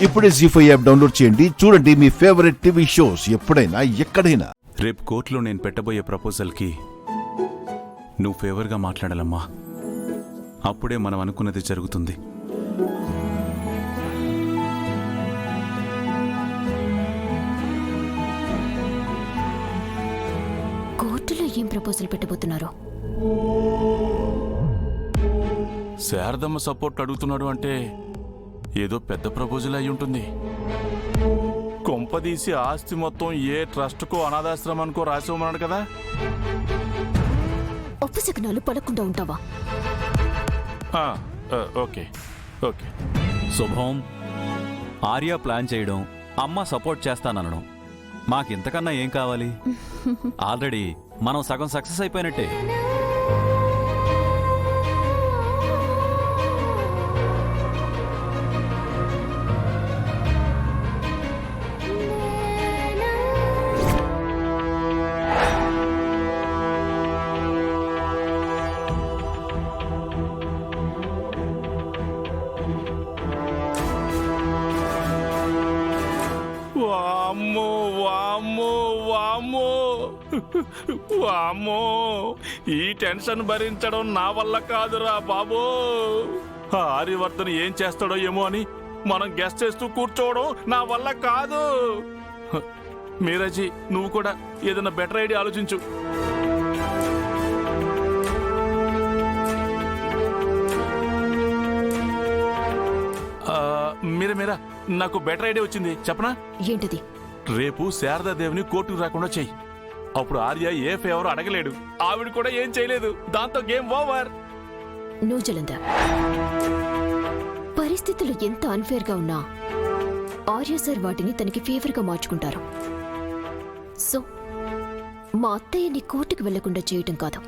ఇప్పుడే జీ5 app download చేయండి. చూడండి మీ ఫేవరెట్ టీవీ షోస్ ఎప్పుడైనా ఎక్కడైనా. రేపు కోర్టులో నేను పెట్టబోయే ప్రపోజల్కి నువ్వు ఫేవర్గా మాట్లాడాలమ్మా. అప్పుడే మనం అనుకున్నది జరుగుతుంది. కోర్టులో ఏం ప్రపోజల్ పెట్టబోతున్నారు? శారదమ్మ సపోర్ట్ అడుగుతున్నాడు అంటే ఏదో పెద్ద ప్రపోజల్ అయి ఉంటుంది. కొంపదీసి ఆస్తి మొత్తం ఏ ట్రస్ట్కో అనాథాశ్రమానికో రాసి ఇవ్వమన్నాడు కదా. అపశకునాలు పడకుండా ఉంటావా? Okay okay. శుభం. ఆర్య ప్లాన్ చేయడం, అమ్మ సపోర్ట్ చేస్తాననడం, మాకింతకన్నా ఏం కావాలి? ఆల్రెడీ మనం సగం సక్సెస్ అయిపోయినట్టే. వామ్మో వామ్మో వామ్మో వామ్మో, ఈ టెన్షన్ భరించడం నా వల్ల కాదురా బాబో. ఆర్యవర్ధన్ ఏం చేస్తాడో ఏమో అని మనం గెస్ట్ చేస్తూ కూర్చోవడం నా వల్ల కాదు. మీరాజీ, నువ్వు కూడా ఏదైనా బెటర్ ఐడియా ఆలోచించు. మీరా నాకు బెటర్ ఐడియా వచ్చింది, చెప్పనా? ఏంటిది? రేపు శారదాదేవిని కోర్టుకు రాకుండా చెయ్యి. అప్పుడు ఆర్య ఏ ఫేవర్ అడగలేడు, ఆవిడ కూడా ఏం చేయలేదు. దాంతో గేమ్ ఓవర్. నువ్వు జలంధర్, పరిస్థితులు ఎంత అన్ఫేర్ గా ఉన్నా ఆర్య సార్ వాటిని తనకి ఫేవర్ గా మార్చుకుంటారు. సో మా అత్తయ్యని కోర్టుకు వెళ్లకుండా చేయటం కాదు,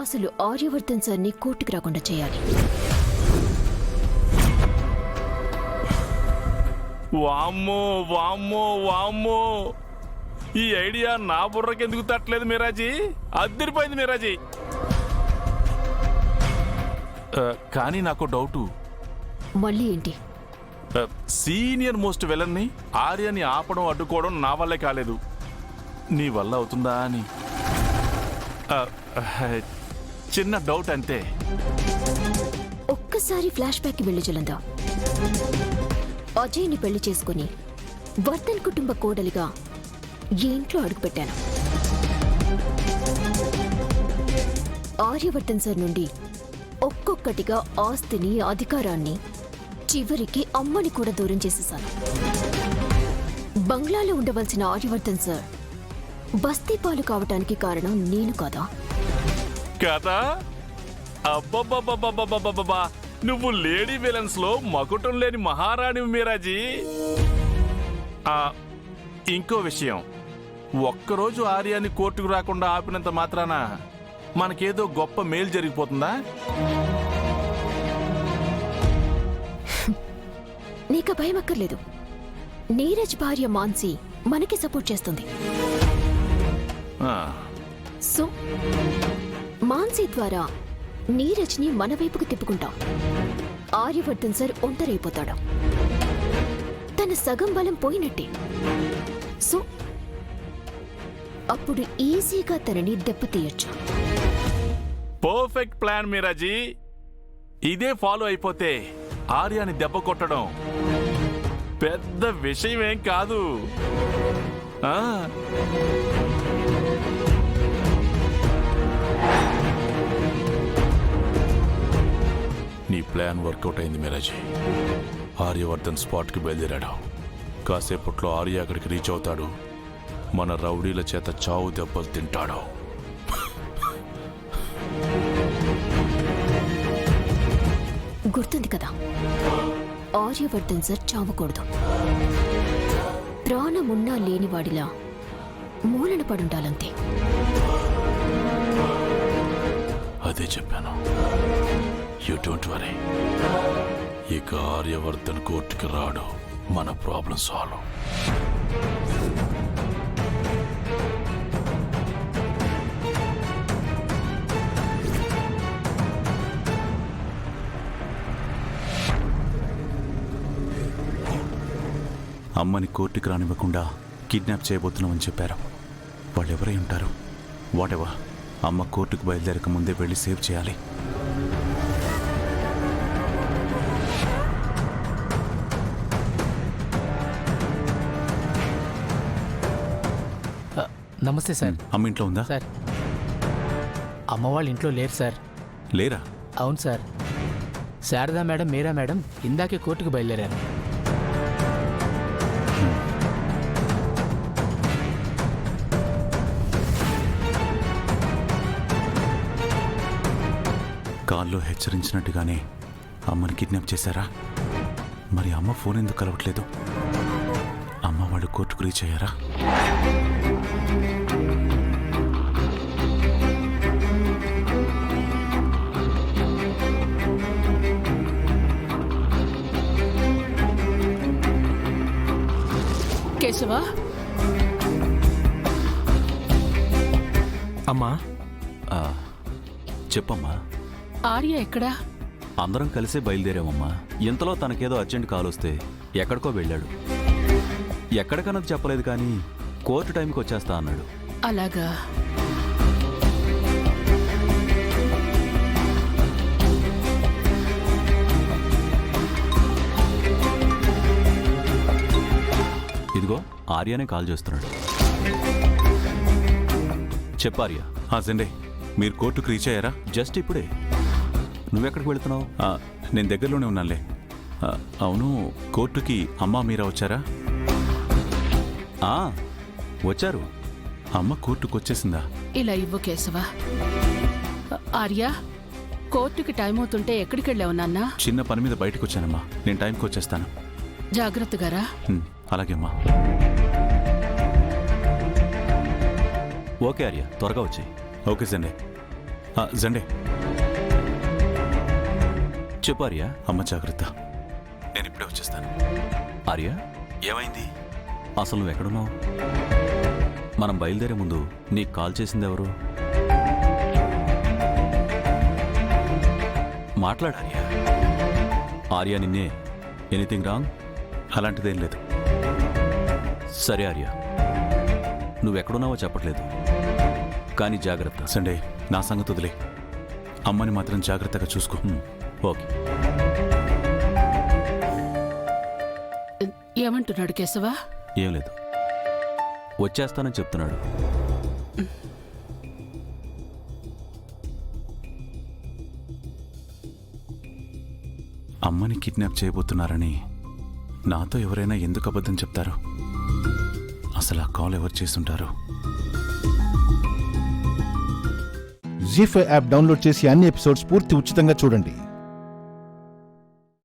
అసలు ఆర్యవర్ధన్ సార్ని కోర్టుకు రాకుండా చేయాలి. వామ్మో వామ్మో వామ్మో, ఈ ఐడియా నా బుర్రకి ఎందుకు తట్టలేదు మీరాజీ? అద్దరిపోయింది మీరాజీ. కానీ నాకు డౌటు. మళ్ళీ ఏంటి? సీనియర్ మోస్ట్ విలన్ని ఆర్యని ఆపడం అడ్డుకోవడం నా వల్లే కాలేదు, నీ వల్ల అవుతుందా అని చిన్న డౌట్ అంతే. ఒక్కసారి ఫ్లాష్ బ్యాక్ కి వెళ్ళు జలంధర్. అజయ్ని పెళ్లి చేసుకుని వర్ధన్ కుటుంబ కోడలిగా ఈ ఇంట్లో అడుగుపెట్టాను. ఆర్యవర్ధన్ సార్ నుండి ఒక్కొక్కటిగా ఆస్తిని, అధికారాన్ని, చివరికి అమ్మని కూడా దూరం చేసేశాను. బంగ్లాలో ఉండవలసిన ఆర్యవర్ధన్ సార్ బస్తీ పాలు కావటానికి కారణం నేను కాదా? కదా? అబ్బబ్బబ్బబ్బబ్బబ్బబ్బా, నువ్వు లేడీ విలన్స్ లో మకుటం లేని మహారాణి మీరాజీ. ఇంకో విషయం, ఒక్కరోజు ఆర్యాని కోర్టుకు రాకుండా ఆపినంత మాత్రాన మనకేదో గొప్ప మేలు జరిగిపోతుందా? నీకు భయం అక్కర్లేదు. నీరజ్ భార్య మాన్సి మనకి సపోర్ట్ చేస్తుంది. సో మాన్సి ద్వారా నీరజ్ని మన వైపుకు తిప్పుకుంటాం. ఆర్యవర్ధన్ సార్ ఒంటరైపోతాడు, తన సగం బలం పోయినట్టే. సో అప్పుడు ఈజీగా తనని దెబ్బతీయచ్చు. Perfect plan మీరాజీ. ఇదే ఫాలో అయిపోతే ఆర్యాని దెబ్బ కొట్టడం పెద్ద విషయమేం కాదు. నీ ప్లాన్ వర్కౌట్ అయింది మీరాజీ. ఆర్యవర్ధన్ స్పాట్కి బయలుదేరాడు. కాసేపట్లో ఆర్య అక్కడికి రీచ్ అవుతాడు. మన రౌడీల చేత చావు దెబ్బలు తింటాడు. గుర్తుంది కదా, ఆర్యవర్ధన్ సార్ చావకూడదు. ప్రాణమున్నా లేనివాడిలా మూలన పడుండాలంతే. అదే చెప్పాను. You don't worry. ఇక ఆర్యవర్ధన్ కోర్టుకి రాడు, మన ప్రాబ్లం సాల్వ్. అమ్మని కోర్టుకి రానివ్వకుండా కిడ్నాప్ చేయబోతున్నామని చెప్పారు. వాళ్ళు ఎవరై ఉంటారు? వాటెవర్, అమ్మ కోర్టుకు బయలుదేరక ముందే వెళ్ళి సేవ్ చేయాలి. నమస్తే సార్. అమ్మ ఇంట్లో ఉందా? సార్, అమ్మ వాళ్ళు ఇంట్లో లేరు సార్. లేరా? అవును సార్. శారదా మేడం, మీరా మేడం ఇందాకే కోర్టుకు బయలుదేరారు. కాల్లో హెచ్చరించినట్టుగానే అమ్మని కిడ్నాప్ చేశారా? మరి అమ్మ ఫోన్ ఎందుకు కలవట్లేదు? అమ్మ వాళ్ళు కోర్టుకు రీచ్ అయ్యారా? కేశవా, అమ్మా, ఆ, చెప్పమ్మా. ఆర్య ఎక్కడా? అందరం కలిసే బయలుదేరామమ్మా. ఇంతలో తనకేదో అర్జెంట్ కాల్ వస్తే ఎక్కడికో వెళ్ళాడు. ఎక్కడికన్నది చెప్పలేదు కానీ కోర్టు టైంకి వచ్చేస్తా అన్నాడు. అలాగా. ఇదిగో ఆర్యానే కాల్ చేస్తున్నాడు. చెప్పార్యా. సండే మీరు కోర్టుకు రీచ్ అయ్యారా? జస్ట్ ఇప్పుడే. నువ్వెక్కడికి వెళుతున్నావు? నేను దగ్గరలోనే ఉన్నానులే. అవును, కోర్టుకి అమ్మ మీరా వచ్చారా? ఆ, వచ్చారు. అమ్మ కోర్టుకు వచ్చేసిందా? ఇలా ఇవ్వు కేశవా. ఆర్య, కోర్టుకి టైం అవుతుంటే ఎక్కడికి వెళ్ళావు నాన్న? చిన్న పని మీద బయటకు వచ్చానమ్మా. నేను టైంకి వచ్చేస్తాను. జాగ్రత్తగా రా. అలాగే అమ్మా. ఓకే ఆర్య, త్వరగా వచ్చాయి. ఓకే జండే. జండే, చెప్పు ఆర్య. అమ్మ జాగ్రత్త. నేను ఇప్పుడే వచ్చేస్తాను. ఆర్య, ఏమైంది? అసలు నువ్వు ఎక్కడున్నావు? మనం బయలుదేరే ముందు నీకు కాల్ చేసింది ఎవరు? మాట్లాడు ఆర్య. ఆర్య నిన్నే. Anything wrong? అలాంటిదేం లేదు. సరే ఆర్య, నువ్వెక్కడున్నావో చెప్పట్లేదు కానీ జాగ్రత్త. సండే, నా సంగతి వదిలే. అమ్మని మాత్రం జాగ్రత్తగా చూసుకో. ఓకే. ఏమంటున్నాడు కేశవా? ఏం లేదు, వచ్చేస్తానని చెప్తున్నాడు. అమ్మని కిడ్నాప్ చేయబోతున్నారని నాతో ఎవరైనా ఎందుకు అబద్ధం చెప్తారు? అసలు ఆ కాల్ ఎవరు చేస్తుంటారు? జీ5 యాప్ డౌన్లోడ్ చేసి అన్ని ఎపిసోడ్స్ పూర్తి ఉచితంగా చూడండి.